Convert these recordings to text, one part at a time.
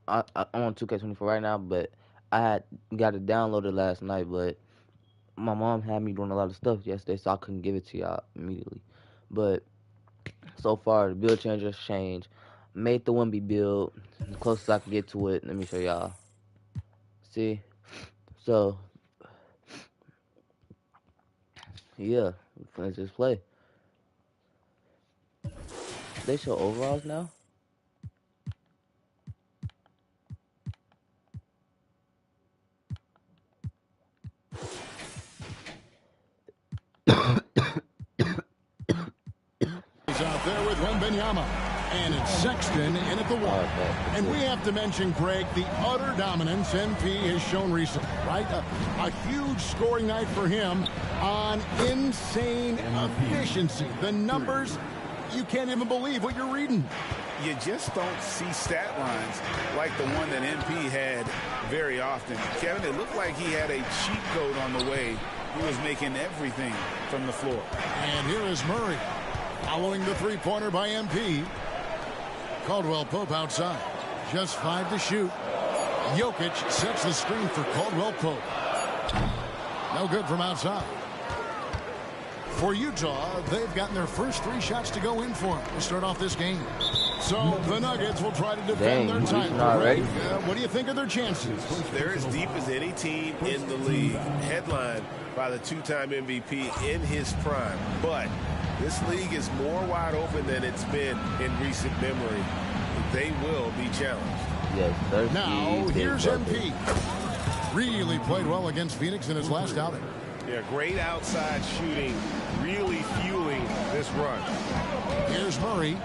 I'm on 2K24 right now, but I had got it downloaded last night, but my mom had me doing a lot of stuff yesterday, so I couldn't give it to y'all immediately. But so far, the build changers changed. Made the Wimby build the closest I can get to it. Let me show y'all. See, so yeah, let's just play. They show overalls now. He's out there with Wembanyama. And it's Sexton in at the one. And we have to mention, Greg, the utter dominance MP has shown recently, right? A huge scoring night for him on insane efficiency. The numbers, you can't even believe what you're reading. You just don't see stat lines like the one that MP had very often. Kevin, it looked like he had a cheat code on the way. He was making everything from the floor. And here is Murray following the three-pointer by MP. Caldwell Pope outside. Just 5 to shoot. Jokic sets the screen for Caldwell Pope. No good from outside. For Utah, they've gotten their first 3 shots to go in for them to start off this game. So the Nuggets will try to defend their title. What do you think of their chances? They're as deep as any team in the league. Headlined by the 2-time MVP in his prime. But this league is more wide open than it's been in recent memory. They will be challenged. Yes, now, here's MP. Really played well against Phoenix in his last outing. Yeah, great outside shooting, really fueling this run. Here's Murray,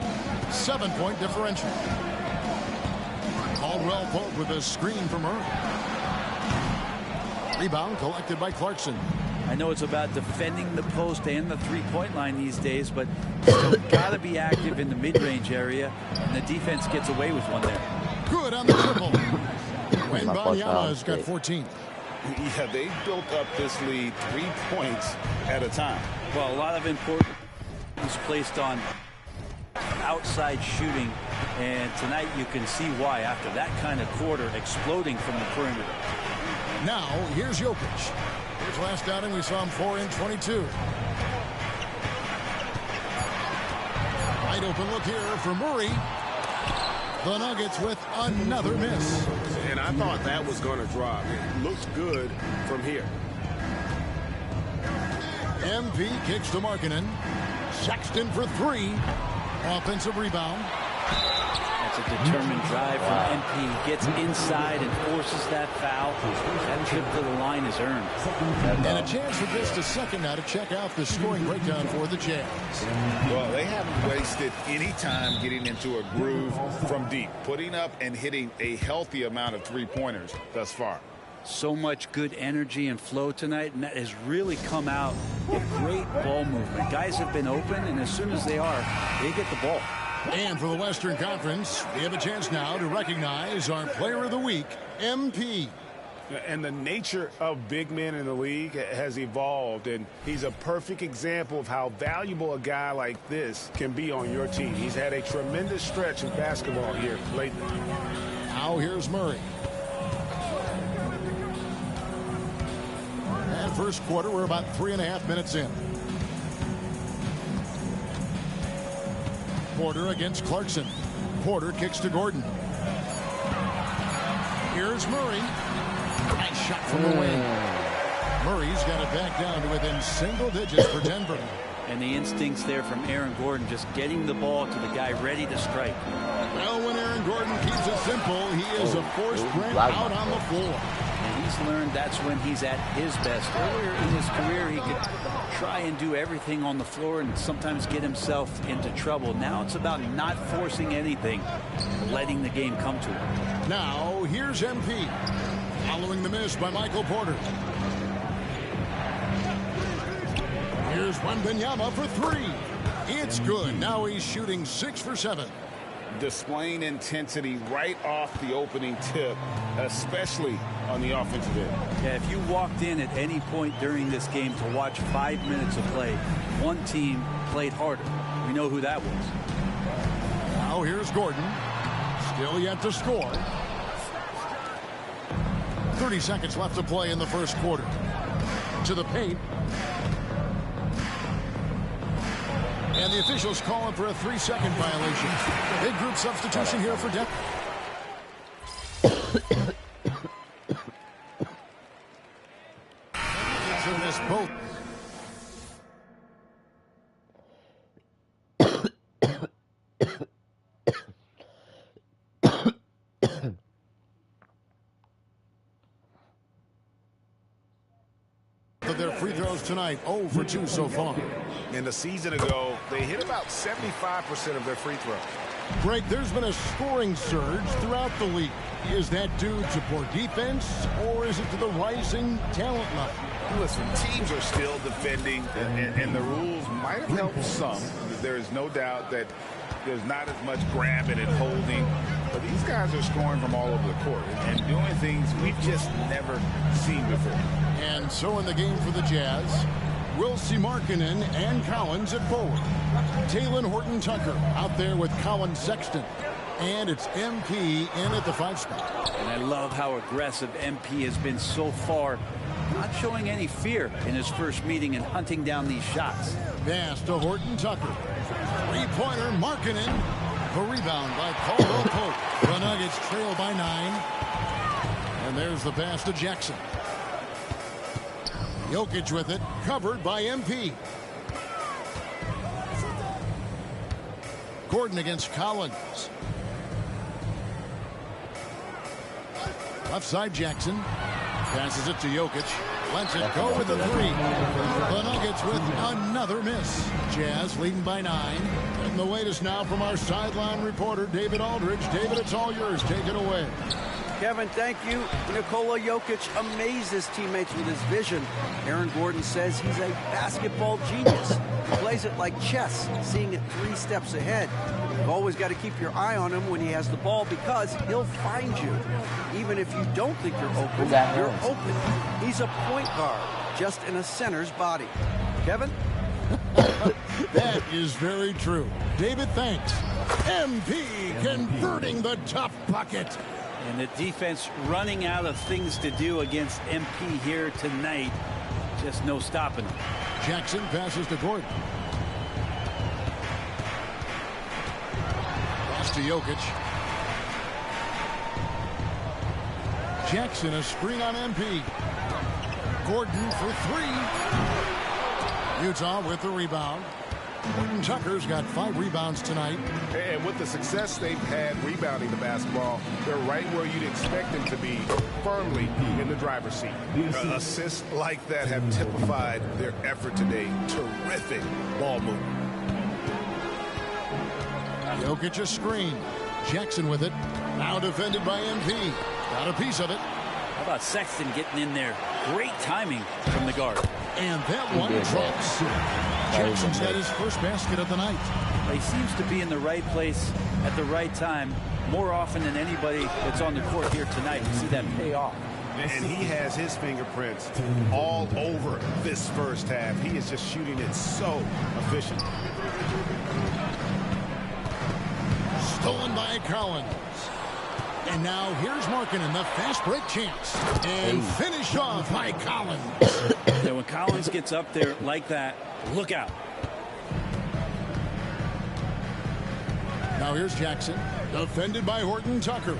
7-point differential. Caldwell Pope with a screen from Murray. Rebound collected by Clarkson. I know it's about defending the post and the three-point line these days, but still got to be active in the mid-range area, and the defense gets away with one there. Good on the triple. Wembanyama has got 14. Yeah, they built up this lead 3 points at a time. Well, a lot of importance placed on outside shooting, and tonight you can see why after that kind of quarter exploding from the perimeter. Now, here's Jokic. His last outing, we saw him 4 in 22. Wide open look here for Murray. The Nuggets with another miss. And I thought that was going to drop. It looks good from here. MP kicks to Markkanen. Sexton for 3. Offensive rebound. That's a determined drive from MP. Gets inside and forces that foul. That trip to the line is earned. And a chance for just a second now to check out the scoring breakdown for the Jazz. Well, they haven't wasted any time getting into a groove from deep, putting up and hitting a healthy amount of three-pointers thus far. So much good energy and flow tonight, and that has really come out with great ball movement. Guys have been open, and as soon as they are, they get the ball. And for the Western Conference, we have a chance now to recognize our Player of the Week, MP. And the nature of big men in the league has evolved, and he's a perfect example of how valuable a guy like this can be on your team. He's had a tremendous stretch of basketball here lately. Now here's Murray. And first quarter, we're about 3.5 minutes in. Porter against Clarkson. Porter kicks to Gordon. Here's Murray. Nice shot from the wing. Murray's got it back down to within single digits for Denver. And the instincts there from Aaron Gordon, just getting the ball to the guy ready to strike. Well, when Aaron Gordon keeps it simple, he is a force print out on the floor. And he's learned that's when he's at his best. Earlier in his career, he could try and do everything on the floor and sometimes get himself into trouble. Now it's about not forcing anything, letting the game come to him. Now, here's MP. Following the miss by Michael Porter. Here's Wembanyama for 3. It's good. Now he's shooting 6 for 7. Displaying intensity right off the opening tip, especially on the offensive end. Yeah, if you walked in at any point during this game to watch 5 minutes of play, one team played harder. We know who that was. Now here's Gordon. Still yet to score. 30 seconds left to play in the first quarter. To the paint. And the officials calling for a 3-second violation. Big group substitution here for Denver. This both. Their free throws tonight, 0 for 2 so far. And a season ago, they hit about 75% of their free throws. Greg, there's been a scoring surge throughout the league. Is that due to poor defense, or is it to the rising talent level? Listen, teams are still defending, and the rules might have helped some. There is no doubt that there's not as much grabbing and holding, but these guys are scoring from all over the court and doing things we've just never seen before. And so in the game for the Jazz, Wilsie Markkanen and Collins at forward. Talen Horton-Tucker out there with Colin Sexton. And it's MP in at the 5 spot. And I love how aggressive MP has been so far, not showing any fear in his first meeting and hunting down these shots. Pass to Horton-Tucker. Three-pointer Markkanen. The rebound by Caldwell Pope. The Nuggets trail by 9. And there's the pass to Jackson. Jokic with it, covered by MP. Gordon against Collins. Left side Jackson. Passes it to Jokic. Lets it go with the 3. The Nuggets with another miss. Jazz leading by 9. And the latest now from our sideline reporter, David Aldridge. David, it's all yours. Take it away. Kevin, thank you. Nikola Jokic amazed his teammates with his vision. Aaron Gordon says he's a basketball genius. He plays it like chess, seeing it 3 steps ahead. You've always got to keep your eye on him when he has the ball because he'll find you. Even if you don't think you're open, you're open. He's a point guard, just in a center's body. Kevin? That is very true. David, thanks. MP converting the tough bucket. And the defense running out of things to do against MP here tonight. Just no stopping him. Jackson passes to Gordon. Pass to Jokic. Jackson a screen on MP. Gordon for 3. Utah with the rebound. Tucker's got 5 rebounds tonight. And with the success they've had rebounding the basketball, they're right where you'd expect them to be, firmly in the driver's seat. Assists like that have typified their effort today. Terrific ball movement. Jokic a screen. Jackson with it. Now defended by MP. Got a piece of it. How about Sexton getting in there? Great timing from the guard. And that one drops. Jackson's got his first basket of the night. He seems to be in the right place at the right time more often than anybody that's on the court here tonight. You see that pay off. And he has his fingerprints all over this first half. He is just shooting it so efficient. Stolen by Collins. And now here's Markkanen, the fast break chance. And finished off by Collins. Yeah, when Collins gets up there like that, look out. Now here's Jackson, defended by Horton-Tucker.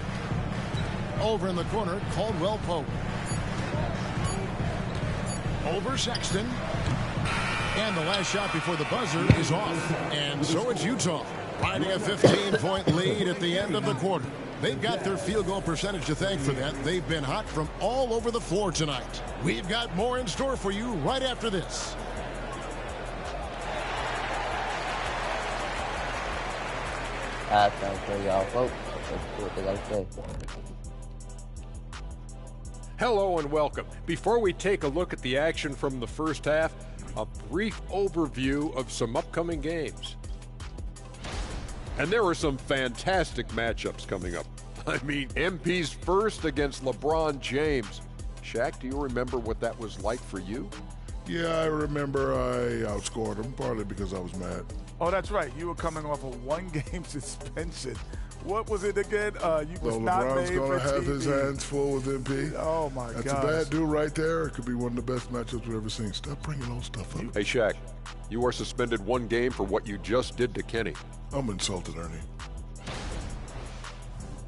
Over in the corner, Caldwell Pope. Over Sexton. And the last shot before the buzzer is off. And so it's Utah, riding a 15-point lead at the end of the quarter. They've got their field goal percentage to thank for that. They've been hot from all over the floor tonight. We've got more in store for you right after this. Thanks for y'all folks. Let's see what they gotta say. Hello and welcome. Before we take a look at the action from the first half, a brief overview of some upcoming games. And there are some fantastic matchups coming up. I mean, MP's first against LeBron James. Shaq, do you remember what that was like for you? Yeah, I remember I outscored him, partly because I was mad. Oh, that's right. You were coming off a 1-game suspension What was it again? You was So not LeBron's made going for to have his TV. hands full with MP. Oh, my God. That's a bad dude right there. It could be one of the best matchups we've ever seen. Stop bringing old stuff up. Hey, Shaq, you are suspended 1 game for what you just did to Kenny. I'm insulted, Ernie.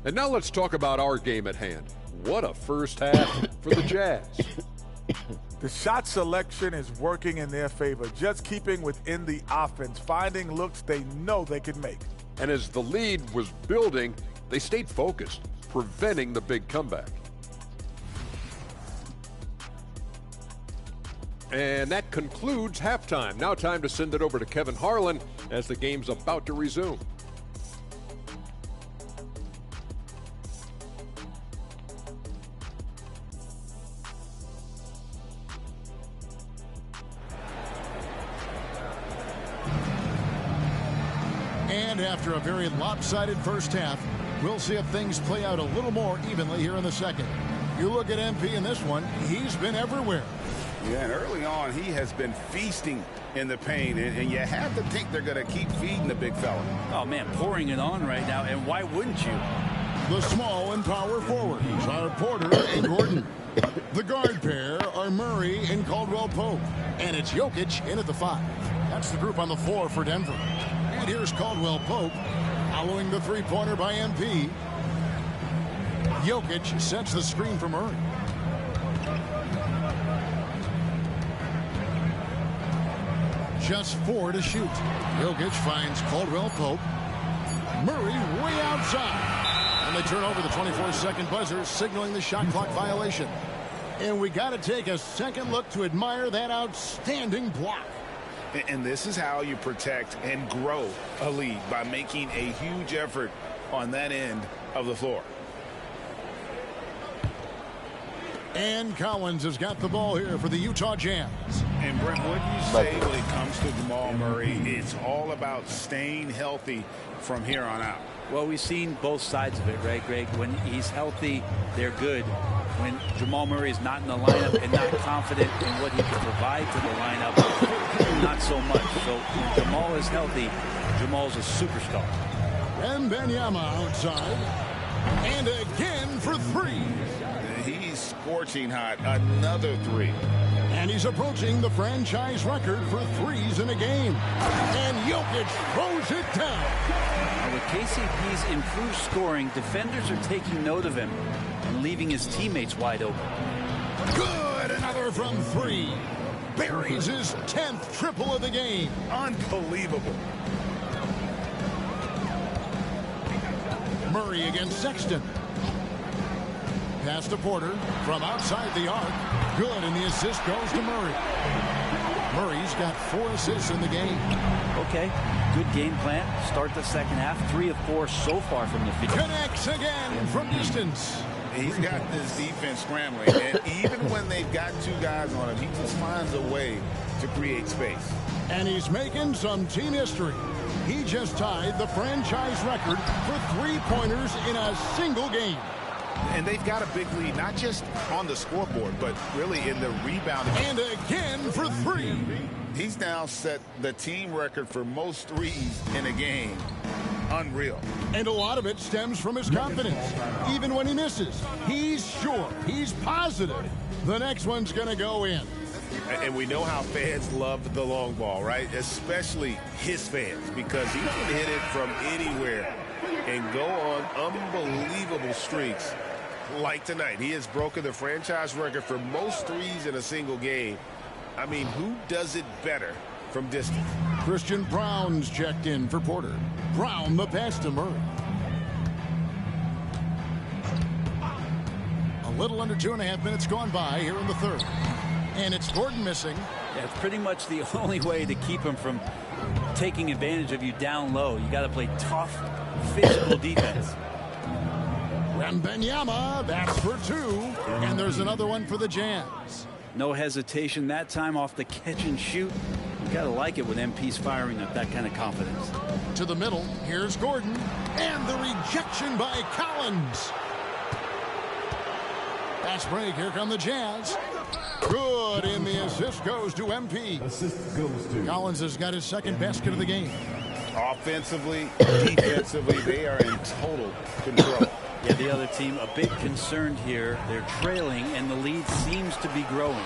And now let's talk about our game at hand. What a first half for the Jazz. The shot selection is working in their favor, just keeping within the offense, finding looks they know they can make. And as the lead was building, they stayed focused, preventing the big comeback. And that concludes halftime. Now time to send it over to Kevin Harlan as the game's about to resume. And after a very lopsided first half, we'll see if things play out a little more evenly here in the second. You look at MP in this one, he's been everywhere. Yeah, and early on, he has been feasting in the paint, and you have to think they're going to keep feeding the big fella. Oh, man, pouring it on right now, and why wouldn't you? The small and power forwards are Porter and Gordon. The guard pair are Murray and Caldwell Pope. And it's Jokic in at the 5. That's the group on the floor for Denver. And here's Caldwell Pope following the three-pointer by MP. Jokic sets the screen for Murray. Just 4 to shoot. Jokic finds Caldwell Pope. Murray way outside. And they turn over the 24-second buzzer, signaling the shot clock violation. And we got to take a second look to admire that outstanding block. And this is how you protect and grow a lead, by making a huge effort on that end of the floor. And Collins has got the ball here for the Utah Jazz. And Brent, what do you say when it comes to Jamal Murray? It's all about staying healthy from here on out. Well, we've seen both sides of it, right, Greg? When he's healthy, they're good. When Jamal Murray is not in the lineup and not confident in what he can provide to the lineup, not so much. So when Jamal is healthy, Jamal's a superstar. And Wembanyama outside. And again for 3. He's scorching hot. Another 3. And he's approaching the franchise record for threes in a game. And Jokic throws it down. Now with KCP's improved scoring, defenders are taking note of him and leaving his teammates wide open. Good, another from 3. Buries his 10th triple of the game. Unbelievable. Murray against Sexton. Pass to Porter from outside the arc. Good, and the assist goes to Murray. Murray's got 4 assists in the game. Okay, good game plan. Start the second half. 3 of 4 so far from the field. Connects again from distance. He's got this defense scrambling, and even when they've got 2 guys on him, he just finds a way to create space. And he's making some team history. He just tied the franchise record for 3-pointers in a single game. And they've got a big lead, not just on the scoreboard, but really in the rebounding. And again for 3. He's now set the team record for most threes in a game. Unreal. And a lot of it stems from his confidence. Even when he misses, he's sure, he's positive the next one's going to go in. And we know how fans love the long ball, right? Especially his fans, because he can hit it from anywhere and go on unbelievable streaks like tonight. He has broken the franchise record for most threes in a single game. I mean, who does it better from distance? Christian Brown's checked in for Porter. Brown the pass to Murray. A little under 2.5 minutes gone by here in the third. And it's Gordon missing. Yeah, it's pretty much the only way to keep him from taking advantage of you down low. You got to play tough, physical defense. Wembanyama, that's for 2. And there's another one for the Jazz. No hesitation that time off the catch and shoot. You got to like it when MP's firing up that kind of confidence. To the middle, here's Gordon. And the rejection by Collins. Fast break, here come the Jazz. Good, and the assist goes to MP. Assist goes to Collins has got his second basket of the game. Offensively, defensively, they are in total control. Yeah, the other team a bit concerned here. They're trailing, and the lead seems to be growing.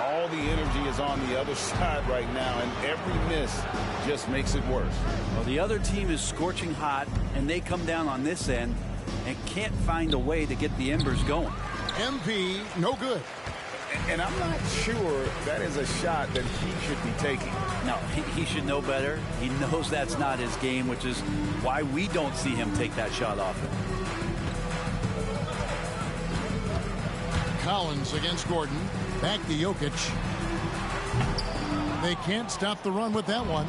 All the energy is on the other side right now, and every miss just makes it worse. Well, the other team is scorching hot, and they come down on this end and can't find a way to get the embers going. MP, no good. And I'm not sure that is a shot that he should be taking. No, he should know better. He knows that's not his game, which is why we don't see him take that shot often. Collins against Gordon. Back to Jokic. They can't stop the run with that one.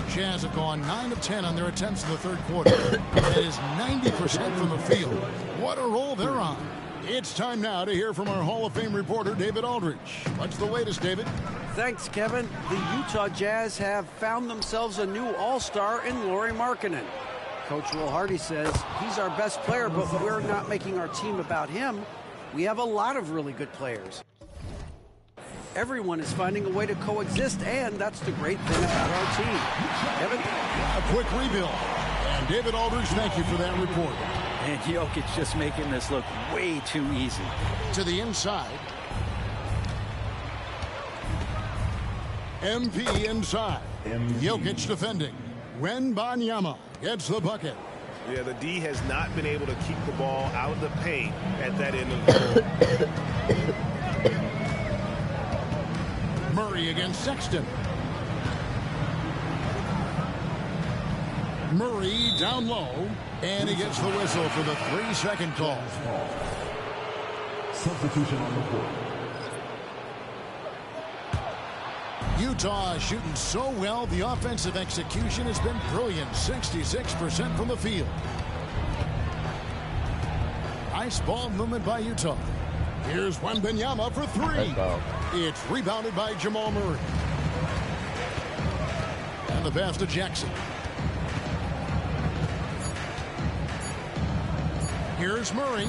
Jazz have gone 9 of 10 on their attempts in the third quarter. That is 90% from the field. What a roll they're on. It's time now to hear from our Hall of Fame reporter, David Aldridge. What's the latest, David? Thanks, Kevin. The Utah Jazz have found themselves a new all-star in Lauri Markkanen. Coach Will Hardy says he's our best player, but we're not making our team about him. We have a lot of really good players. Everyone is finding a way to coexist, and that's the great thing about our team. Kevin? A quick rebuild. And David Aldridge, thank you for that report. And Jokic just making this look way too easy. To the inside. MP inside. Jokic defending. Wembanyama gets the bucket. Yeah, the D has not been able to keep the ball out of the paint at that end of the floor. Murray against Sexton. Murray down low, and he gets the whistle for the 3-second call. Substitution on the court. Utah is shooting so well, the offensive execution has been brilliant. 66% from the field. Nice ball movement by Utah. Here's Wembanyama for 3. It's rebounded by Jamal Murray. And the pass to Jackson. Here's Murray.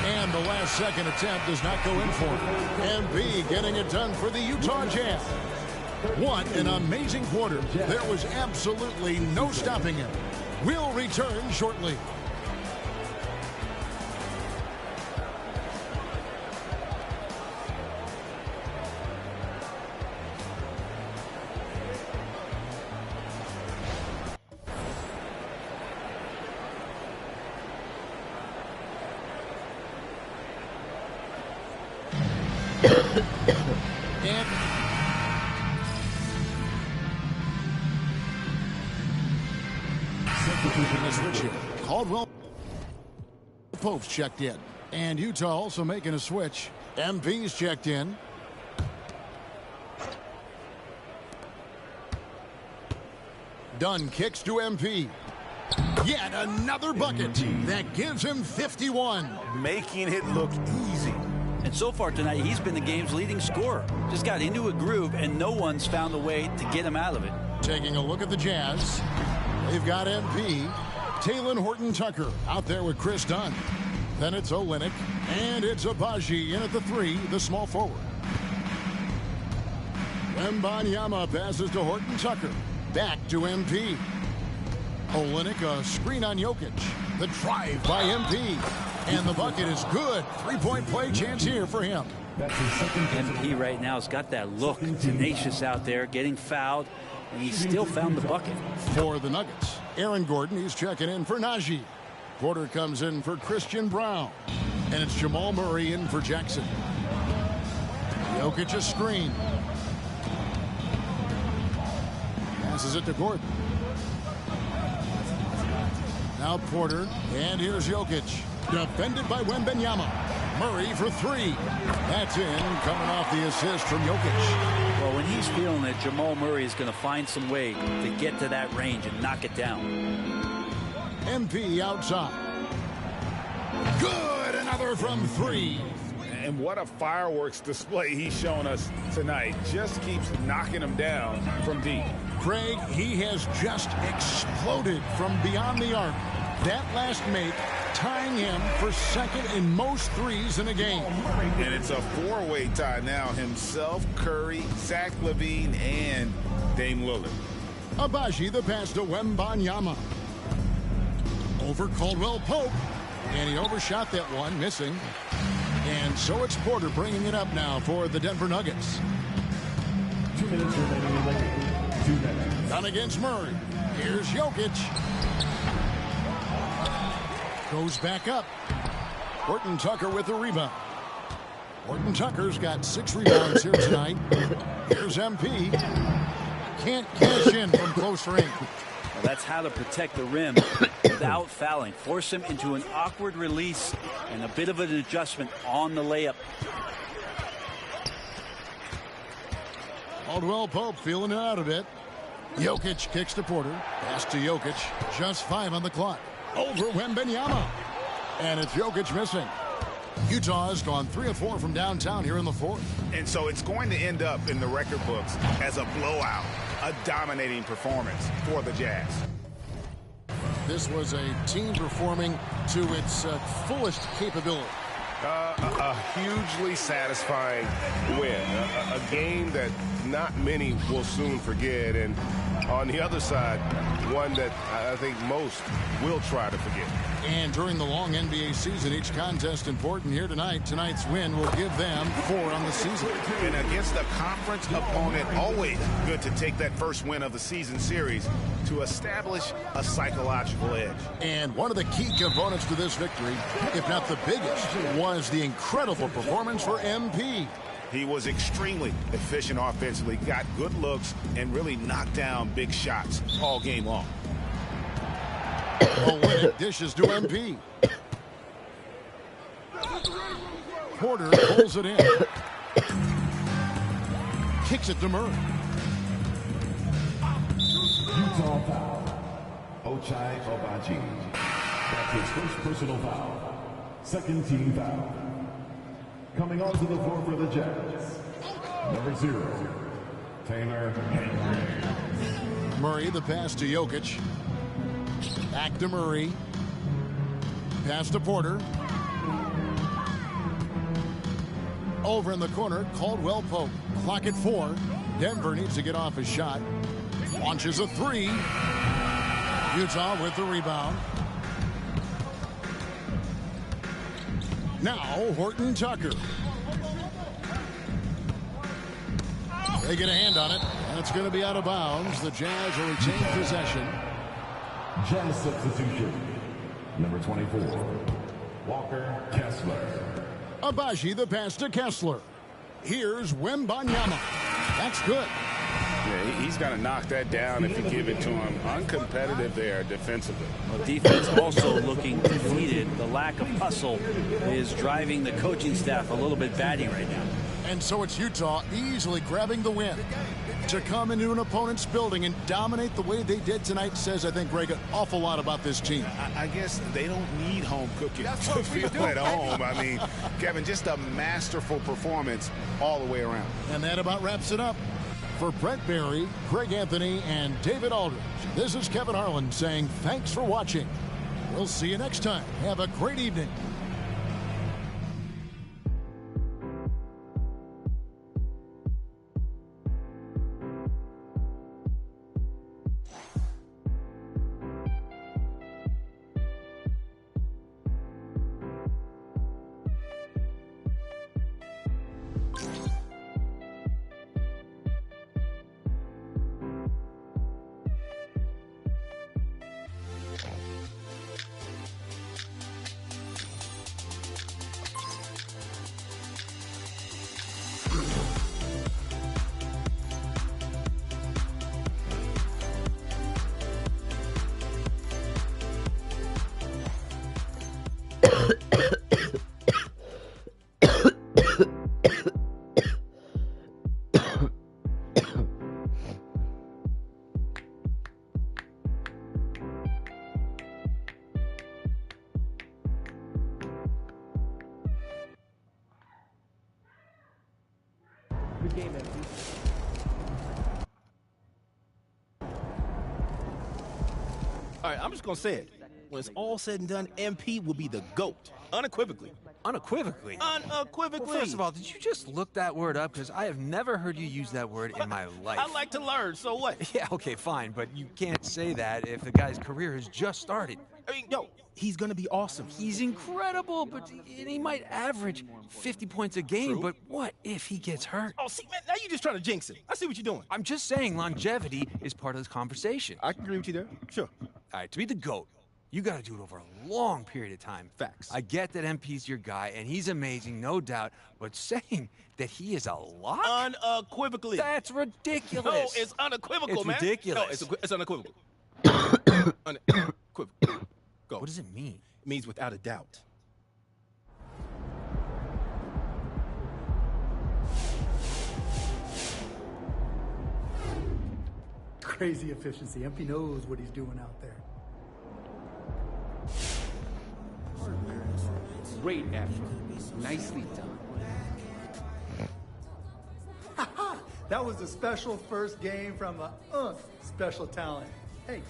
And the last second attempt does not go in for him. MB getting it done for the Utah Jazz. What an amazing quarter. There was absolutely no stopping him. We'll return shortly. Caldwell Pope's checked in. And Utah also making a switch. MP's checked in. Dunn kicks to MP. Yet another bucket that gives him 51. Making it look easy. And so far tonight, he's been the game's leading scorer. Just got into a groove, and no one's found a way to get him out of it. Taking a look at the Jazz. They've got MP. Talen Horton-Tucker out there with Chris Dunn. Then it's Olynyk, and it's Agbaji in at the 3, the small forward. Wembanyama passes to Horton-Tucker. Back to MP. Olynyk, a screen on Jokic. The drive by MP. And the bucket is good. 3-point play chance here for him. MP right now has got that look, tenacious out there, getting fouled, and he still found the bucket. For the Nuggets, Aaron Gordon, he's checking in for Najee. Porter comes in for Christian Brown. And it's Jamal Murray in for Jackson. Jokic a screen. Passes it to Gordon. Now Porter, and here's Jokic. Defended by Wembanyama. Murray for 3. That's in, coming off the assist from Jokic. Well, when he's feeling it, Jamal Murray is going to find some way to get to that range and knock it down. MP outside. Good, another from 3. And what a fireworks display he's shown us tonight. Just keeps knocking them down from deep. Craig, he has just exploded from beyond the arc. That last make tying him for second in most threes in a game. And it's a 4-way tie now. Himself, Curry, Zach LaVine, and Dame Lillard. Agbaji, the pass to Wembanyama. Over Caldwell Pope. And he overshot that one, missing. And so it's Porter bringing it up now for the Denver Nuggets. 2 minutes remaining in the game. 2 minutes. Down against Murray. Here's Jokic. Goes back up. Horton Tucker with the rebound. Horton Tucker's got 6 rebounds here tonight. Here's MP. Can't cash in from close range. Well, that's how to protect the rim without fouling. Force him into an awkward release and a bit of an adjustment on the layup. Caldwell Pope feeling it out a bit. Jokic kicks to Porter. Pass to Jokic. Just 5 on the clock. Over Wembanyama. And it's Jokic missing. Utah has gone 3 of 4 from downtown here in the fourth. And so it's going to end up in the record books as a blowout, a dominating performance for the Jazz. This was a team performing to its fullest capability. A hugely satisfying win. A game that not many will soon forget. And on the other side, one that I think most will try to forget. And during the long NBA season, each contest important. Here tonight. Tonight's win will give them 4 on the season. And against a conference opponent, always good to take that first win of the season series to establish a psychological edge. And one of the key components to this victory, if not the biggest, was the incredible performance for MP. He was extremely efficient offensively, got good looks, and really knocked down big shots all game long. Olynyk dishes to MP. Porter pulls it in. Kicks it to Murray. Utah foul. Ochai Agbaji. That's his first personal foul. Second team foul. Coming onto the floor for the Jazz. Number 0, Taylor Henry. Murray, the pass to Jokic. Back to Murray. Pass to Porter. Over in the corner, Caldwell Pope. Clock at 4. Denver needs to get off a shot. Launches a 3. Utah with the rebound. Now Horton Tucker. They get a hand on it, and it's going to be out of bounds. The Jazz will retain possession. Jazz substitution. Number 24, Walker Kessler. Agbaji, the pass to Kessler. Here's Wembanyama. That's good. Yeah, he's got to knock that down if you give it to him. Uncompetitive there defensively. Well, defense also looking defeated. The lack of hustle is driving the coaching staff a little bit batty right now. And so it's Utah easily grabbing the win. To come into an opponent's building and dominate the way they did tonight says, I think, Greg, an awful lot about this team. I guess they don't need home cooking to feel at home. I mean, Kevin, just a masterful performance all the way around. And that about wraps it up. For Brent Barry, Greg Anthony, and David Aldridge, this is Kevin Harlan saying thanks for watching. We'll see you next time. Have a great evening. All right, I'm just going to say it. when it's all said and done, MP will be the GOAT, unequivocally. Unequivocally? Unequivocally. Well, first of all, did you just look that word up? Because I have never heard you use that word in my life. I like to learn, so what? Yeah, okay, fine, but you can't say that if the guy's career has just started. I mean, yo, he's going to be awesome. He's incredible, but he might average 50 points a game. True. But what if he gets hurt? Oh, see, man, now you're just trying to jinx it. I see what you're doing. I'm just saying longevity is part of this conversation. I can agree with you there. Sure. All right, to be the GOAT, you got to do it over a long period of time. Facts. I get that MP's your guy, and he's amazing, no doubt, but saying that he is a lock? Unequivocally. That's ridiculous. No, it's unequivocal, it's man. Ridiculous. No, it's unequivocal. Unequivocal. Go. What does it mean? It means without a doubt. Crazy efficiency. MP knows what he's doing out there. Great effort. Nicely done. That was a special first game from a special talent. Hey,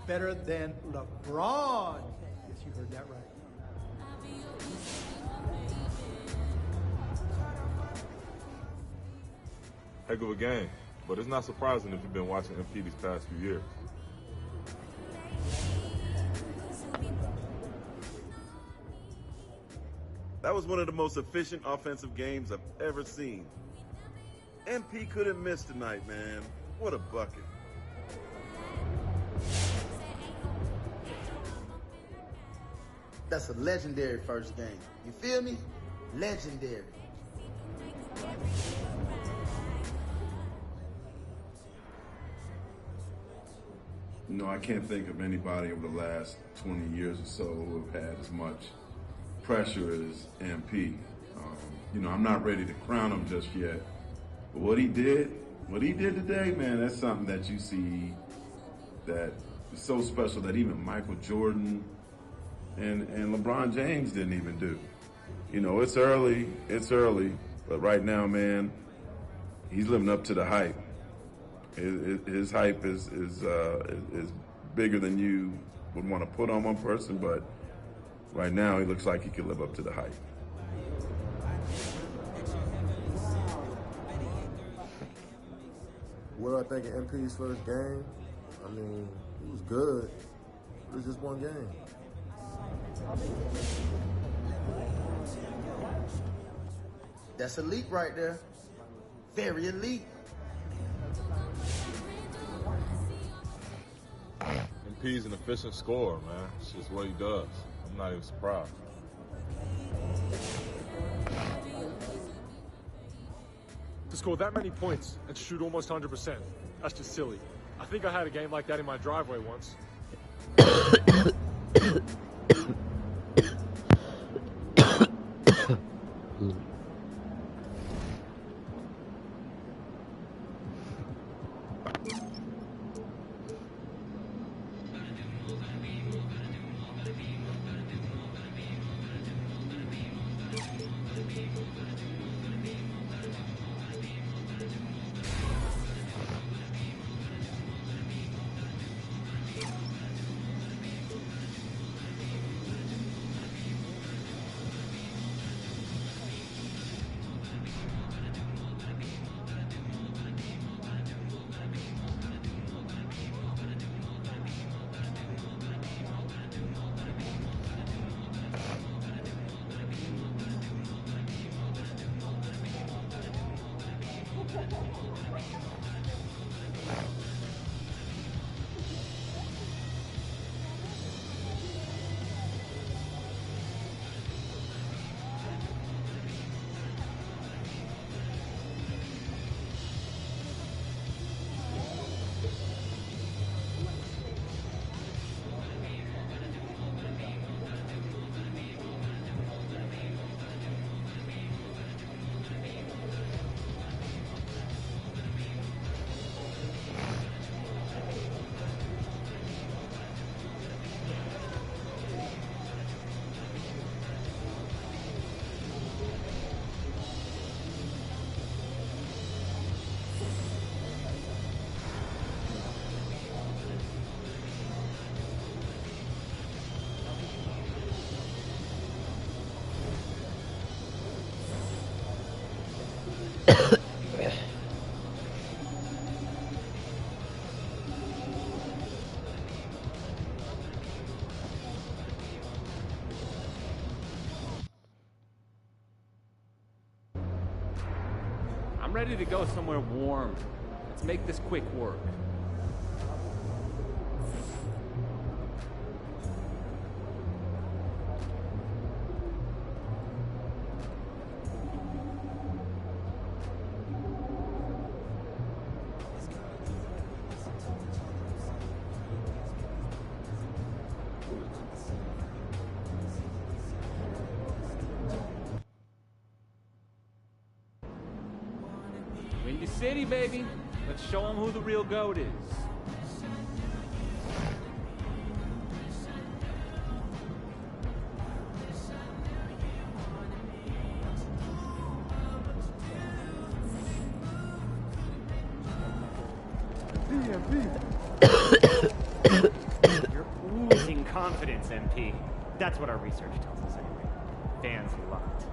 better than LeBron. Yes, you heard that right. Heck of a game, but it's not surprising if you've been watching MP these past few years. That was one of the most efficient offensive games I've ever seen. MP couldn't miss tonight, man. What a bucket. That's a legendary first game. You feel me? Legendary. You know, I can't think of anybody over the last 20 years or so who have had as much pressure as MP. You know, I'm not ready to crown him just yet. But what he did today, man, that's something that you see that is so special that even Michael Jordan and LeBron James didn't even do. You know, it's early, but right now, man, he's living up to the hype. His hype is bigger than you would want to put on one person, but right now he looks like he can live up to the hype. What do I think of MP's first game? I mean, it was good. It was just one game. That's elite right there. Very elite. MP's an efficient scorer, man. It's just what he does. I'm not even surprised. To score that many points and shoot almost 100%, that's just silly. I think I had a game like that in my driveway once. I'm ready to go somewhere warm. Let's make this quick work. Windy City, baby. Let's show them who the real GOAT is. You're oozing confidence, MP. That's what our research tells us anyway. Fans love it.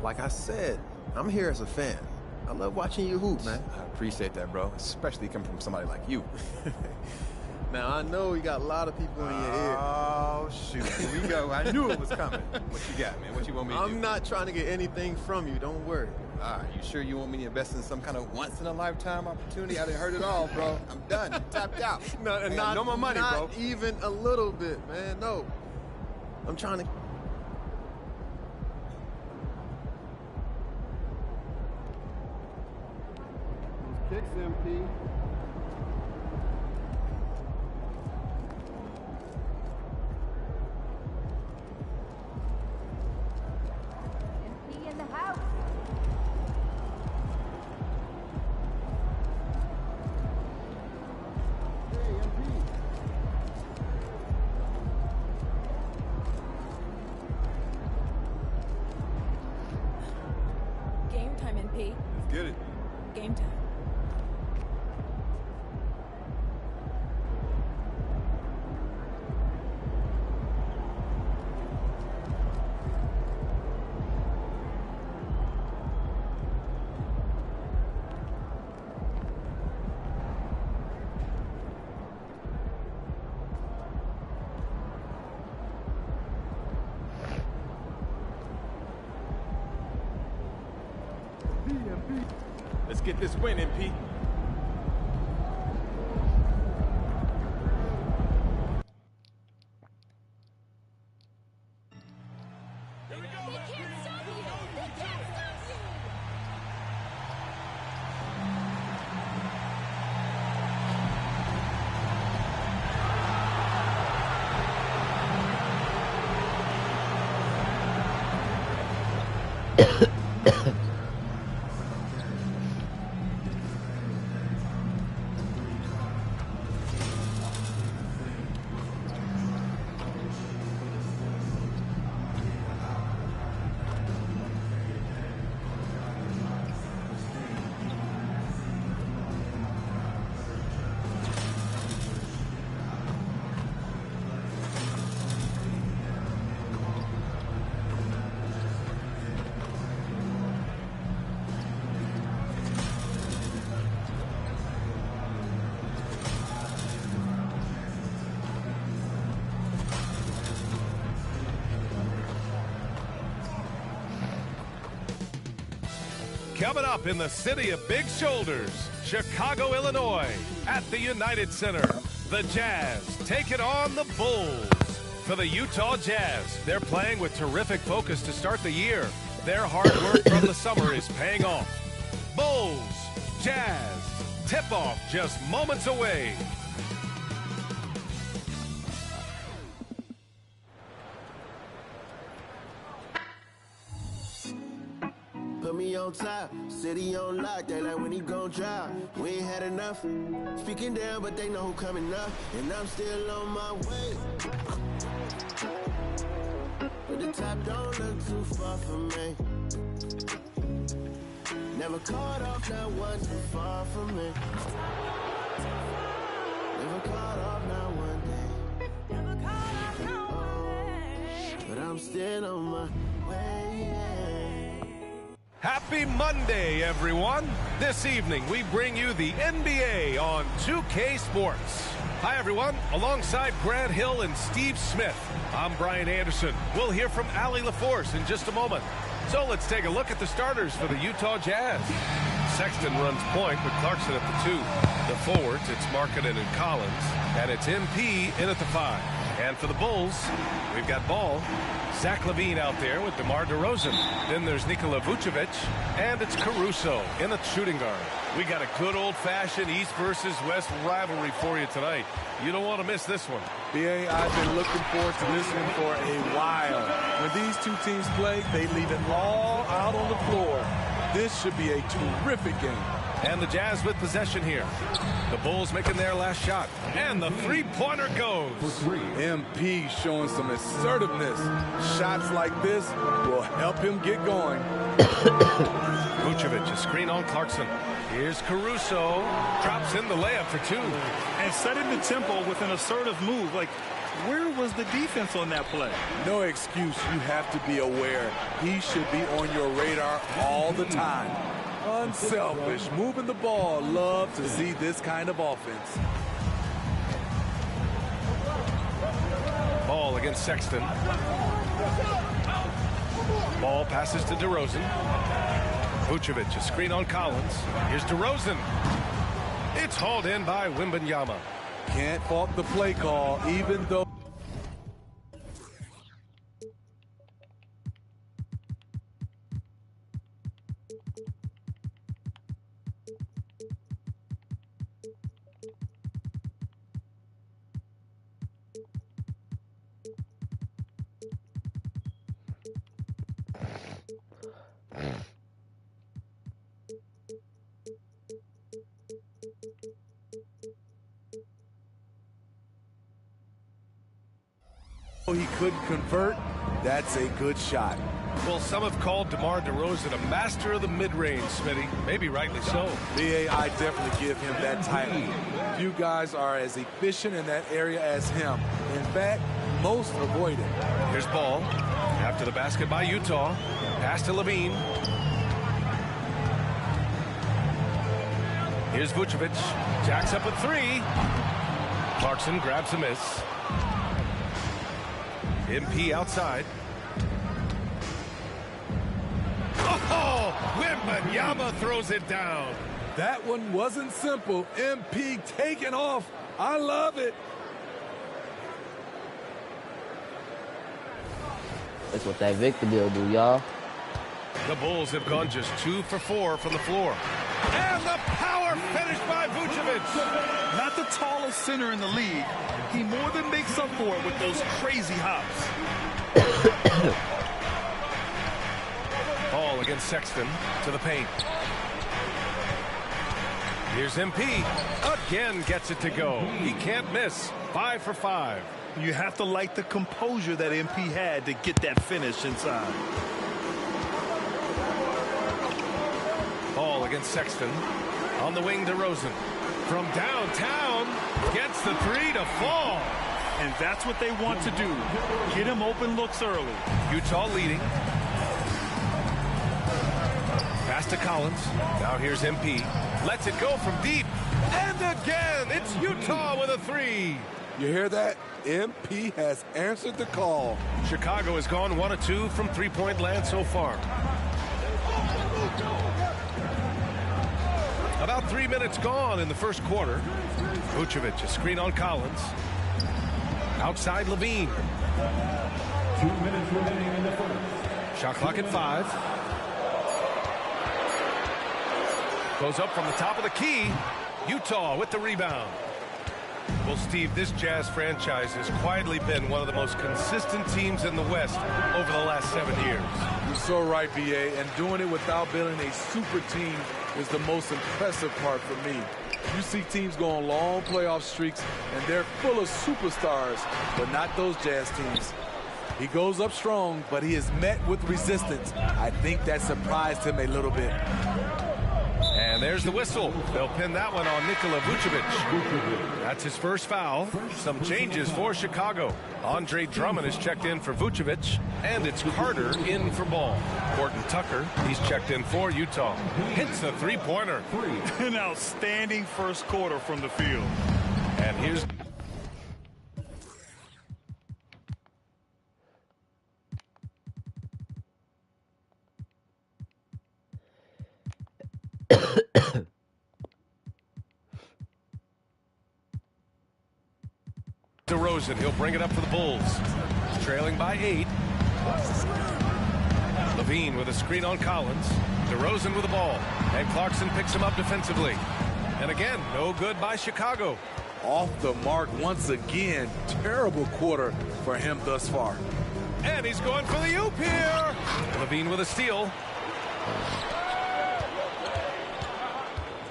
Like I said, I'm here as a fan. I love watching you hoop, man. I appreciate that, bro. Especially coming from somebody like you. Now, I know you got a lot of people in your ear. Oh, shoot. Here we go. I knew it was coming. What you got, man? What you want me to do? I'm not trying to get anything from you. Don't worry. All right. You sure you want me to invest in some kind of once-in-a-lifetime opportunity? I done heard it all, bro. I'm done. I'm tapped out. No more money, bro. Not even a little bit, man. No. I'm trying to... Kicks, MP. MP in the house. Game time, MP. Let's get it. Game time. Let's get this win, MP. Coming up in the city of big shoulders, Chicago, Illinois, at the United Center, the Jazz taking on the Bulls. For the Utah Jazz, they're playing with terrific focus to start the year. Their hard work from the summer is paying off. Bulls, Jazz, tip-off just moments away. Put me on top, city on lock, they like when he gon' drop. We ain't had enough, speaking down, but they know who coming up, and I'm still on my way. But the top don't look too far from me. Never caught off, not one too far from me. Never caught off, not one day. Never caught off, not one day. But I'm still on my way. Happy Monday, everyone. This evening, we bring you the NBA on 2K Sports. Hi, everyone. Alongside Grant Hill and Steve Smith, I'm Brian Anderson. We'll hear from Allie LaForce in just a moment. So let's take a look at the starters for the Utah Jazz. Sexton runs point with Clarkson at the 2. The forwards, it's Markkanen and Collins. And it's MP in at the 5. And for the Bulls, we've got Ball, Zach LaVine out there with DeMar DeRozan. Then there's Nikola Vucevic, and it's Caruso in a shooting guard. We got a good old-fashioned East versus West rivalry for you tonight. You don't want to miss this one. BA, I've been looking forward to this one for a while. When these two teams play, they leave it all out on the floor. This should be a terrific game. And the Jazz with possession here. The Bulls making their last shot. And the three-pointer goes. MP showing some assertiveness. Shots like this will help him get going. Vucevic, a screen on Clarkson. Here's Caruso. Drops in the layup for 2. And setting the tempo with an assertive move. Like, where was the defense on that play? No excuse. You have to be aware. He should be on your radar all the time. Unselfish, moving the ball. Love to see this kind of offense. Ball against Sexton. Ball passes to DeRozan. Vucevic, a screen on Collins. Here's DeRozan. It's hauled in by Wembanyama. Can't fault the play call, even though... he couldn't convert. That's a good shot. Well, some have called DeMar DeRozan a master of the mid-range, Smitty. Maybe rightly so. BA, I definitely give him that title. Few guys are as efficient in that area as him. In fact, most avoid it. Here's Ball. After the basket by Utah. Pass to LaVine. Here's Vucevic. Jacks up a 3. Clarkson grabs a miss. MP outside. Oh, Wembanyama throws it down. That one wasn't simple. MP taking off. I love it. That's what that Victor deal do, y'all. The Bulls have gone just 2 for 4 from the floor. And the power finish by Vucevic. Not the tallest center in the league. He more than makes up for it with those crazy hops. Ball against Sexton to the paint. Here's MP. Again gets it to go. He can't miss. 5 for 5. You have to like the composure that MP had to get that finish inside. Ball against Sexton. On the wing, DeRozan. From downtown, gets the 3 to fall. And that's what they want to do. Get him open looks early. Utah leading. Pass to Collins. Now here's MP. Lets it go from deep. And again, it's Utah with a 3. You hear that? MP has answered the call. Chicago has gone 1 of 2 from three-point land so far. About 3 minutes gone in the first quarter. Vucevic, a screen on Collins. Outside LaVine. 2 minutes remaining in the first. Shot clock at 5. Goes up from the top of the key. Utah with the rebound. Well, Steve, this Jazz franchise has quietly been one of the most consistent teams in the West over the last 7 years. You're so right, BA, and doing it without building a super team is the most impressive part for me. You see teams go on long playoff streaks, and they're full of superstars, but not those Jazz teams. He goes up strong, but he is met with resistance. I think that surprised him a little bit. And And there's the whistle. They'll pin that one on Nikola Vucevic. That's his first foul. Some changes for Chicago. Andre Drummond is checked in for Vucevic, and it's Carter in for Ball. Horton Tucker, he's checked in for Utah. Hits a three-pointer. An outstanding first quarter from the field. And here's... DeRozan, he'll bring it up for the Bulls. Trailing by 8. Levine with a screen on Collins. DeRozan with the ball. And Clarkson picks him up defensively. And again, no good by Chicago. Off the mark once again. Terrible quarter for him thus far. And he's going for the oop here. Levine with a steal.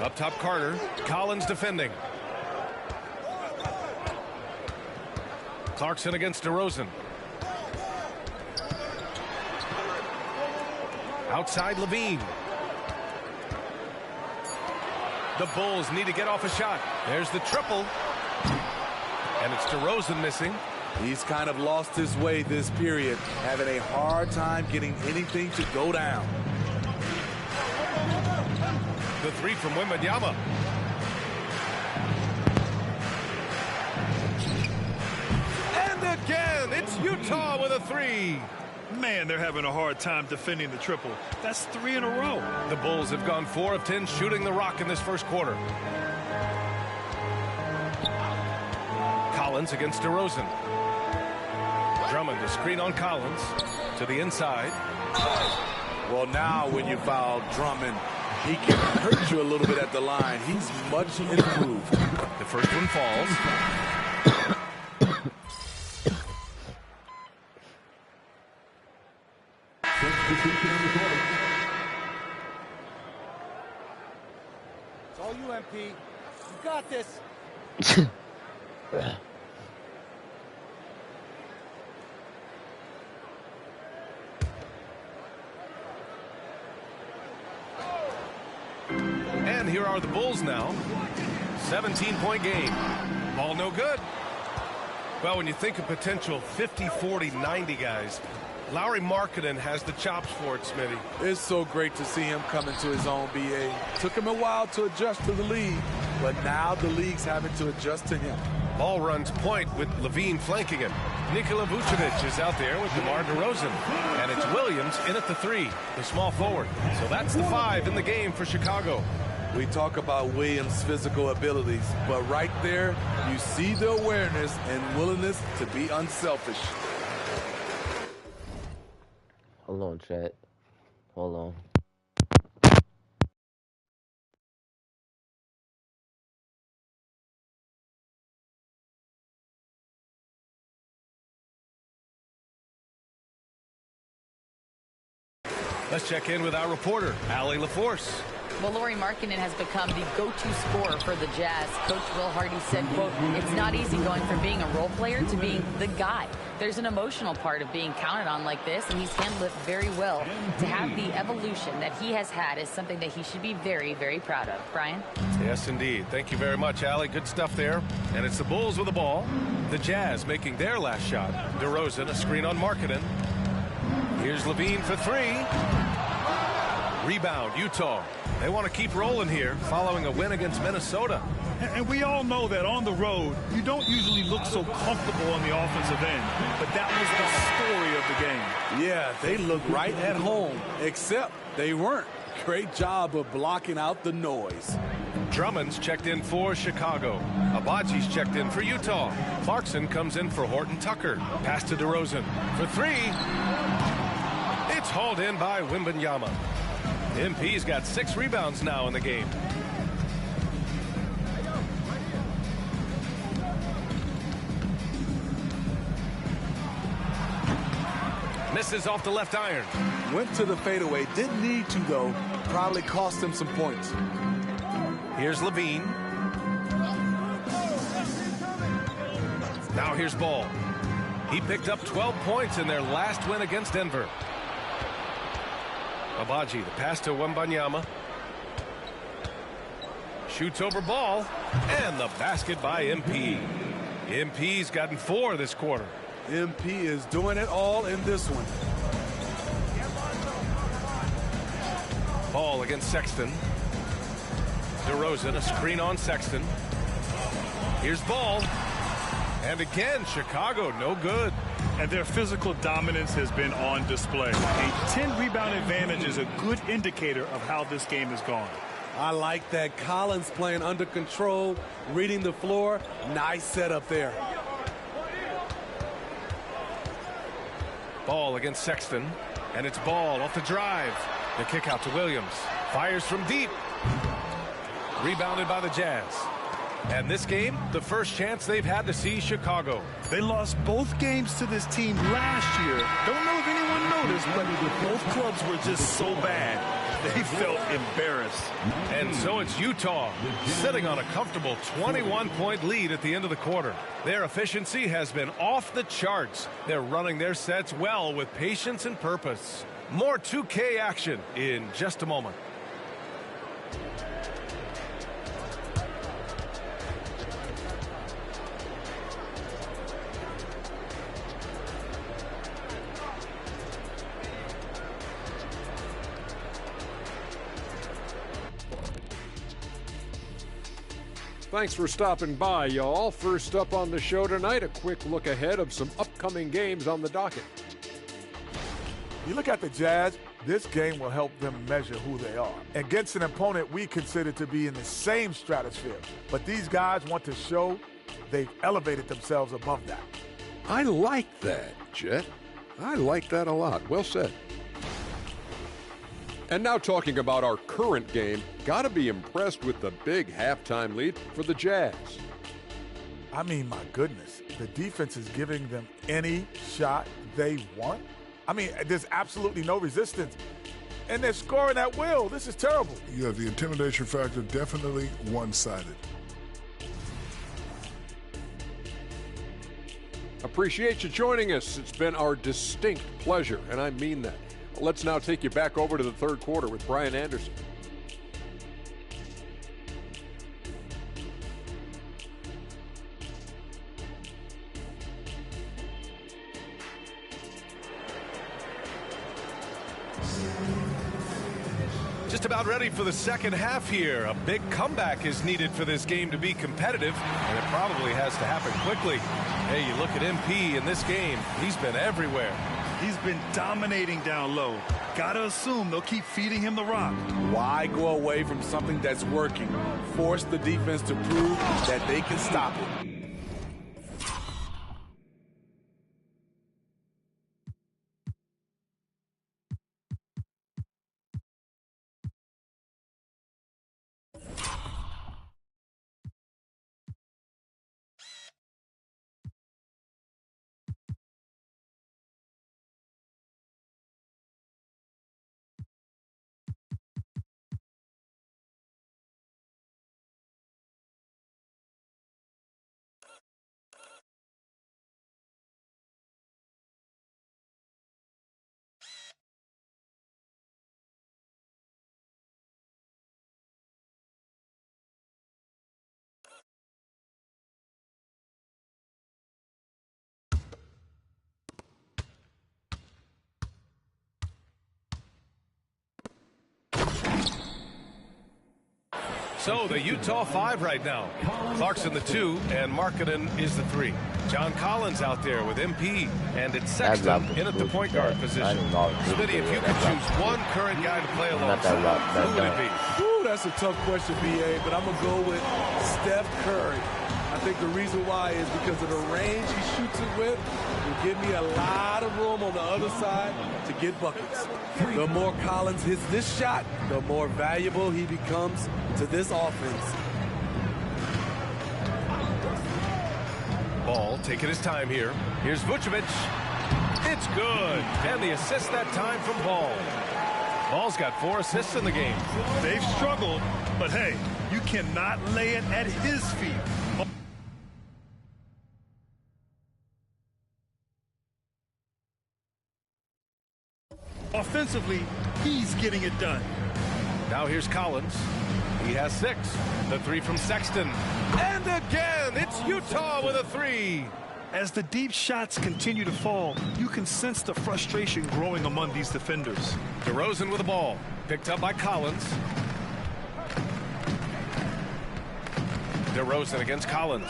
Up top, Carter. Collins defending. Clarkson against DeRozan. Outside Levine. The Bulls need to get off a shot. There's the triple. And it's DeRozan missing. He's kind of lost his way this period, having a hard time getting anything to go down. The three from Wembanyama. And again, it's Utah with a three. Man, they're having a hard time defending the triple. That's 3 in a row. The Bulls have gone 4 of 10 shooting the rock in this first quarter. Collins against DeRozan. Drummond, a screen on Collins. To the inside. Well, now when you foul Drummond, he can hurt you a little bit at the line. He's much improved. The first one falls. It's all you, MP. You got this. And here are the Bulls now. 17-point game. Ball no good. Well, when you think of potential 50, 40, 90 guys, Lauri Markkanen has the chops for it, Smitty. It's so great to see him come into his own, BA. Took him a while to adjust to the league, but now the league's having to adjust to him. Ball runs point with Levine flanking him. Nikola Vucevic is out there with DeMar DeRozan. And it's Williams in at the 3, the small forward. So that's the 5 in the game for Chicago. We talk about Williams' physical abilities, but right there, you see the awareness and willingness to be unselfish. Hold on, chat. Hold on. Let's check in with our reporter, Allie LaForce. Well, Lauri Markkanen has become the go-to scorer for the Jazz. Coach Will Hardy said, quote, "It's not easy going from being a role player to being the guy. There's an emotional part of being counted on like this, and he's handled it very well. To have the evolution that he has had is something that he should be very, very proud of." Brian? Yes, indeed. Thank you very much, Allie. Good stuff there. And it's the Bulls with the ball. The Jazz making their last shot. DeRozan, a screen on Markkanen. Here's Levine for 3. Rebound, Utah. They want to keep rolling here following a win against Minnesota. And we all know that on the road, you don't usually look so comfortable on the offensive end. But that was the story of the game. Yeah, they look right at home, except they weren't. Great job of blocking out the noise. Drummond's checked in for Chicago. Abaji's checked in for Utah. Clarkson comes in for Horton Tucker. Pass to DeRozan for 3. It's hauled in by Wembanyama. MP's got 6 rebounds now in the game. Misses off the left iron. Went to the fadeaway. Didn't need to, though. Probably cost him some points. Here's Levine. Now here's Ball. He picked up 12 points in their last win against Denver. Abaji, the pass to Wembanyama. shoots over Ball, and the basket by MP. MP's gotten 4 this quarter. MP is doing it all in this one. Ball against Sexton. DeRozan, a screen on Sexton. Here's Ball. And again, Chicago, no good. And their physical dominance has been on display. A 10-rebound advantage is a good indicator of how this game has gone. I like that. Collins playing under control, reading the floor. Nice setup there. Ball against Sexton. And it's Ball off the drive. The kick out to Williams. Fires from deep. Rebounded by the Jazz. And this game, the first chance they've had to see Chicago. They lost both games to this team last year. Don't know if anyone noticed, but both clubs were just so bad. They felt embarrassed. And so it's Utah, sitting on a comfortable 21-point lead at the end of the quarter. Their efficiency has been off the charts. They're running their sets well with patience and purpose. More 2K action in just a moment. Thanks for stopping by, y'all. First up on the show tonight, a quick look ahead of some upcoming games on the docket. You look at the Jazz, this game will help them measure who they are against an opponent we consider to be in the same stratosphere. But these guys want to show they've elevated themselves above that. I like that, Jet. I like that a lot. Well said. And now talking about our current game, got to be impressed with the big halftime lead for the Jazz. I mean, my goodness, the defense is giving them any shot they want. I mean, there's absolutely no resistance. And they're scoring at will. This is terrible. Yeah, the intimidation factor definitely one-sided. Appreciate you joining us. It's been our distinct pleasure, and I mean that. Let's now take you back over to the third quarter with Brian Anderson. Just about ready for the second half here. A big comeback is needed for this game to be competitive, and it probably has to happen quickly. Hey, you look at MP in this game, he's been everywhere. He's been dominating down low. Gotta assume they'll keep feeding him the rock. Why go away from something that's working? Force the defense to prove that they can stop it. So the Utah 5 right now. Clarkson the 2 and Markkanen is the 3. John Collins out there with MP, and it's Sexton in at the point guard position. Smitty, if you could choose one current guy to play alongside, who would it be? Ooh, that's a tough question, BA, but I'm going to go with Steph Curry. I think the reason why is because of the range he shoots it with. Will give me a lot of room on the other side to get buckets. The more Collins hits this shot, the more valuable he becomes to this offense. Ball taking his time here. Here's Vucevic. It's good. And the assist that time from Ball. Ball's got 4 assists in the game. They've struggled, but hey, you cannot lay it at his feet. Offensively, he's getting it done. Now here's Collins. He has 6. The 3 from Sexton. And again, it's Utah with a 3. As the deep shots continue to fall, you can sense the frustration growing among these defenders. DeRozan with the ball. Picked up by Collins. DeRozan against Collins.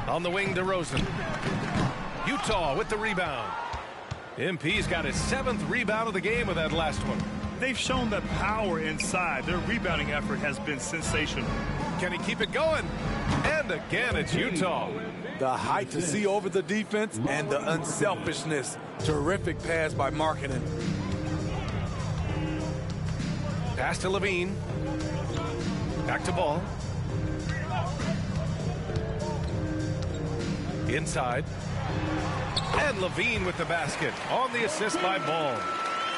On the wing, DeRozan. Utah with the rebound. MP's got his 7th rebound of the game with that last one. They've shown that power inside. Their rebounding effort has been sensational. Can he keep it going? And again, it's Utah. The height to see over the defense and the unselfishness. Terrific pass by Markkanen. Pass to Levine. Back to Ball. Inside. And Levine with the basket on the assist by Ball.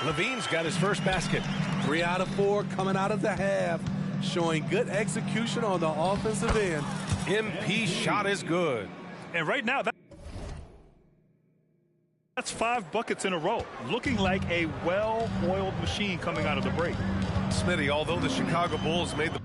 Levine's got his first basket. 3 out of 4 coming out of the half, showing good execution on the offensive end. MP shot is good. And right now, that's 5 buckets in a row. Looking like a well-oiled machine coming out of the break. Smitty, although the Chicago Bulls made the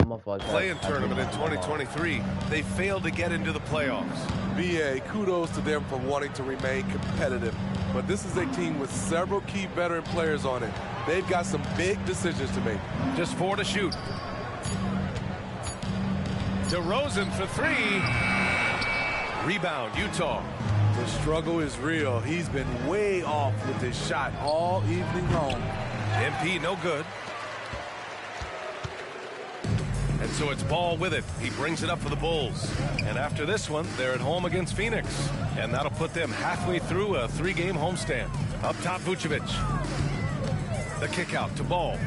play-in tournament in 2023, they failed to get into the playoffs. BA, kudos to them for wanting to remain competitive. But this is a team with several key veteran players on it. They've got some big decisions to make. Just 4 to shoot. DeRozan for 3. Rebound, Utah. The struggle is real. He's been way off with his shot all evening long. MP no good. And so it's Ball with it. He brings it up for the Bulls. And after this one, they're at home against Phoenix. And that'll put them halfway through a 3-game homestand. Up top, Vucevic. The kick out to Ball.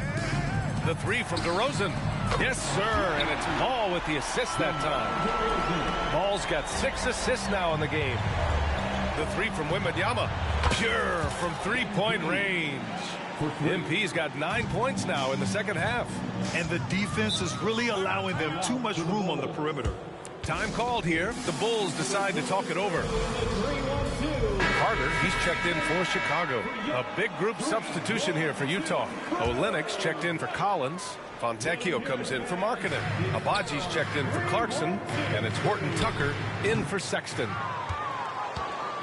The 3 from DeRozan. Yes, sir. And it's Ball with the assist that time. Ball's got 6 assists now in the game. The 3 from Wembanyama. Pure from 3-point range. MP's got 9 points now in the second half. And the defense is really allowing them too much room on the perimeter. Time called here. The Bulls decide to talk it over. Carter, he's checked in for Chicago. A big group substitution here for Utah. Olenek's checked in for Collins. Fontecchio comes in for Markkanen. Abaji's checked in for Clarkson. And it's Horton Tucker in for Sexton.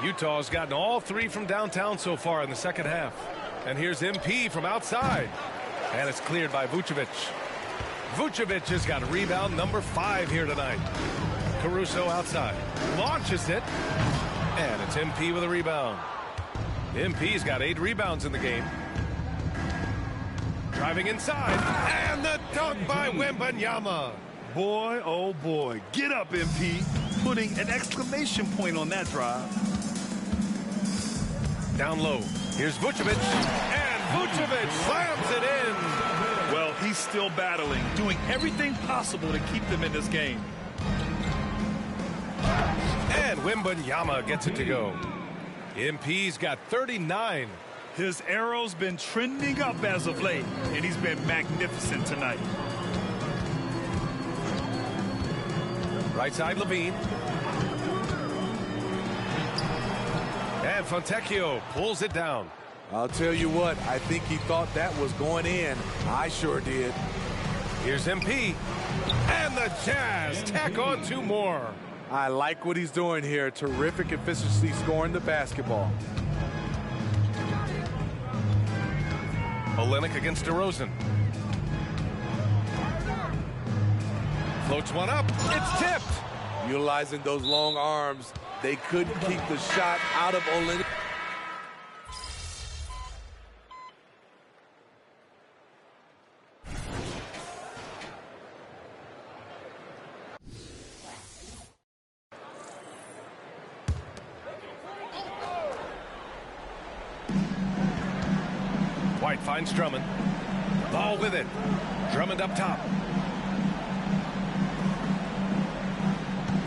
Utah's gotten all 3 from downtown so far in the second half. And here's MP from outside. And it's cleared by Vucevic. Vucevic has got rebound number 5 here tonight. Caruso outside. Launches it. And it's MP with a rebound. MP's got 8 rebounds in the game. Driving inside. And the dunk by Wembanyama. Boy, oh boy. Get up, MP. Putting an exclamation point on that drive. Down low. Here's Vucevic. And Vucevic slams it in. Well, he's still battling, doing everything possible to keep them in this game. And Wembanyama gets it to go. MP's got 39. His arrow's been trending up as of late, and he's been magnificent tonight. Right side, Levine. And Fontecchio pulls it down. I'll tell you what, I think he thought that was going in. I sure did. Here's MP. And the Jazz tack on 2 more. I like what he's doing here. Terrific efficiency scoring the basketball. Olynyk against DeRozan. Floats one up. It's tipped. Utilizing those long arms, they couldn't keep the shot out of Olynyk. White finds Drummond. Ball with it. Drummond up top.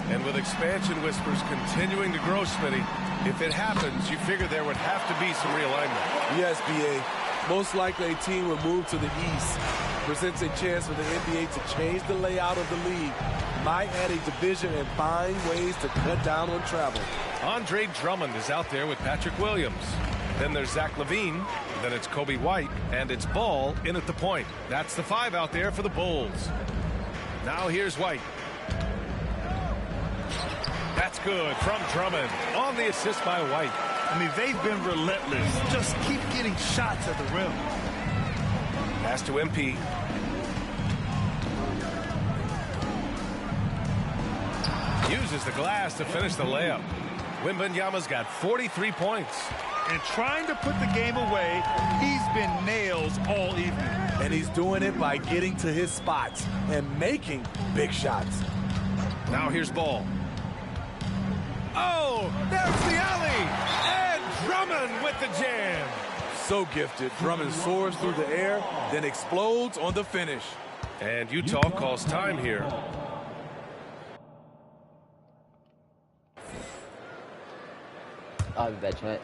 And with expansion whispers continuing to grow, Smitty, if it happens, you figure there would have to be some realignment. Yes, BA. Most likely a team will move to the east. Presents a chance for the NBA to change the layout of the league. Might add a division and find ways to cut down on travel. Andre Drummond is out there with Patrick Williams. Then there's Zach LaVine. Then it's Kobe White. And it's Ball in at the point. That's the 5 out there for the Bulls. Now here's White. That's good from Drummond on the assist by White. I mean, they've been relentless. Just keep getting shots at the rim. Pass to MP. Uses the glass to finish the layup. Wembanyama's got 43 points. And trying to put the game away, he's been nails all evening. And he's doing it by getting to his spots and making big shots. Now here's Ball. Oh, there's the alley. And Drummond with the jam. So gifted. Drummond soars through the air, then explodes on the finish. And Utah calls time here. I'll be back, Trent.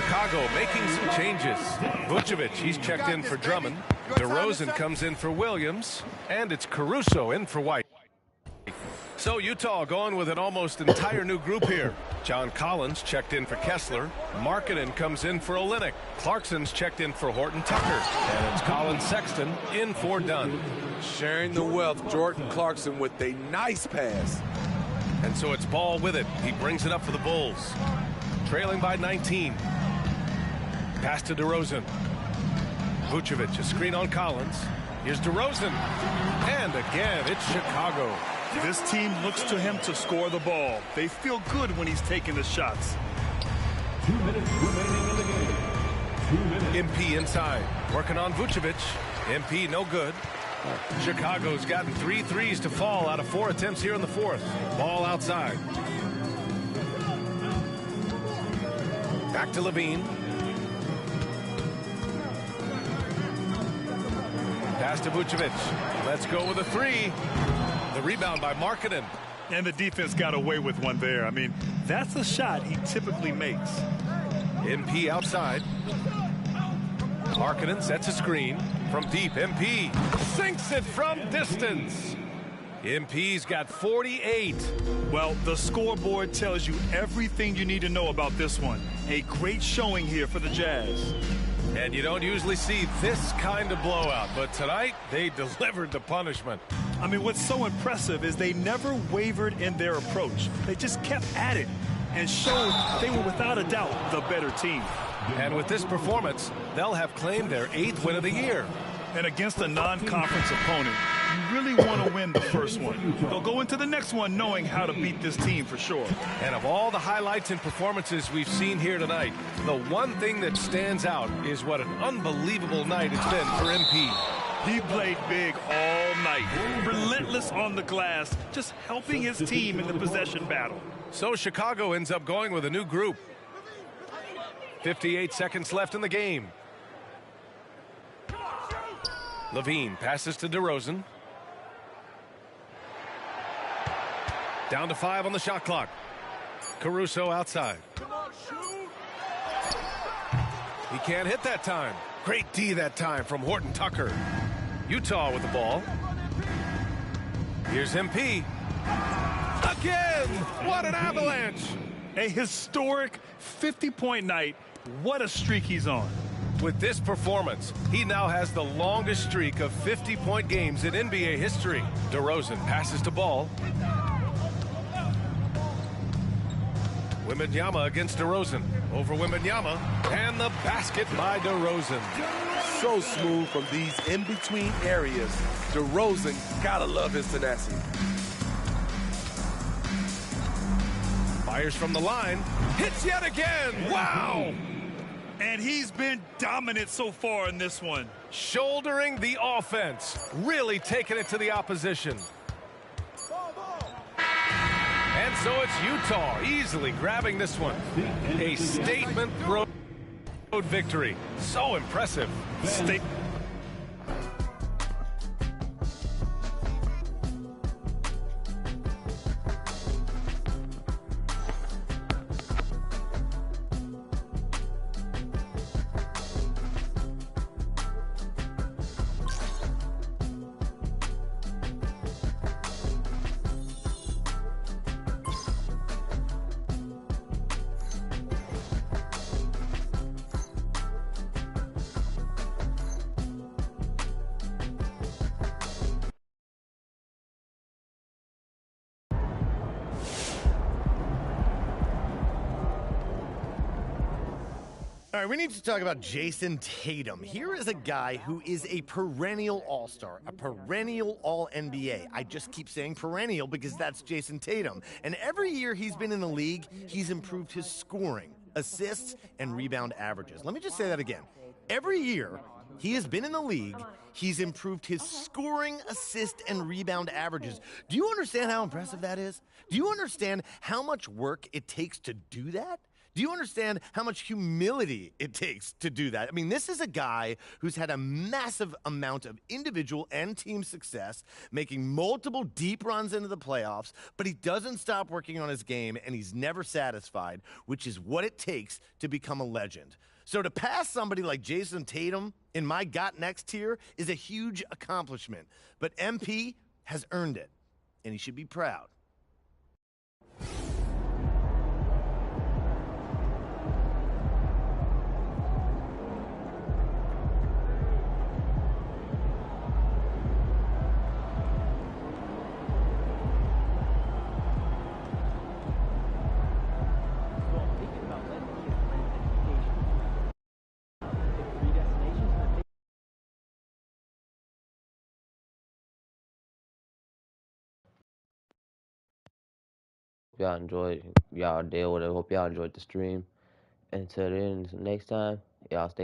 Chicago making some changes. Vucevic, he's checked in for Drummond. DeRozan comes in for Williams. And it's Caruso in for White. So Utah going with an almost entire new group here. John Collins checked in for Kessler. Markkanen comes in for Olynyk. Clarkson's checked in for Horton Tucker. And it's Colin Sexton in for Dunn. Sharing the wealth, Jordan Clarkson with a nice pass. And so it's Ball with it. He brings it up for the Bulls. Trailing by 19. Pass to DeRozan. Vucevic, a screen on Collins. Here's DeRozan. And again, it's Chicago. This team looks to him to score the ball. They feel good when he's taking the shots. 2 minutes remaining in the game. 2 minutes. MP inside. Working on Vucevic. MP no good. Chicago's gotten 3 threes to fall out of 4 attempts here in the fourth. Ball outside. Back to Levine. Pass to Vucevic. Let's go with a 3. The rebound by Markkanen. And the defense got away with one there. I mean, that's a shot he typically makes. MP outside. Markkanen sets a screen from deep. MP sinks it from distance. MP's got 48. Well, the scoreboard tells you everything you need to know about this one. A great showing here for the Jazz. And you don't usually see this kind of blowout, but tonight they delivered the punishment. I mean, what's so impressive is they never wavered in their approach. They just kept at it and showed they were without a doubt the better team. And with this performance, they'll have claimed their 8th win of the year. And against a non-conference opponent, you really want to win the first one. They'll go into the next one knowing how to beat this team for sure. And of all the highlights and performances we've seen here tonight, the one thing that stands out is what an unbelievable night it's been for MP. He played big all night, relentless on the glass, just helping his team in the possession battle. So Chicago ends up going with a new group. 58 seconds left in the game. Levine passes to DeRozan. Down to 5 on the shot clock. Caruso outside. He can't hit that time. Great D that time from Horton Tucker. Utah with the ball. Here's MP. Again! What an avalanche! A historic 50-point night. What a streak he's on. With this performance, he now has the longest streak of 50-point games in NBA history. DeRozan passes to Ball. Wembanyama against DeRozan. Over Wembanyama. And the basket by DeRozan. So smooth from these in-between areas. DeRozan, gotta love his tenacity. Fires from the line. Hits yet again. Wow! And he's been dominant so far in this one. Shouldering the offense. Really taking it to the opposition. And so it's Utah easily grabbing this one. A statement road victory. So impressive. All right, we need to talk about Jason Tatum. Here is a guy who is a perennial all-star, a perennial all-NBA. I just keep saying perennial because that's Jason Tatum. And every year he's been in the league, he's improved his scoring, assists, and rebound averages. Let me just say that again. Every year he has been in the league, he's improved his scoring, assist, and rebound averages. Do you understand how impressive that is? Do you understand how much work it takes to do that? Do you understand how much humility it takes to do that? I mean, this is a guy who's had a massive amount of individual and team success, making multiple deep runs into the playoffs, but he doesn't stop working on his game, and he's never satisfied, which is what it takes to become a legend. So to pass somebody like Jason Tatum in my Got Next tier is a huge accomplishment, but MP has earned it, and he should be proud. Y'all enjoyed y'all deal with it. Hope y'all enjoyed the stream. Until then, next time, y'all stay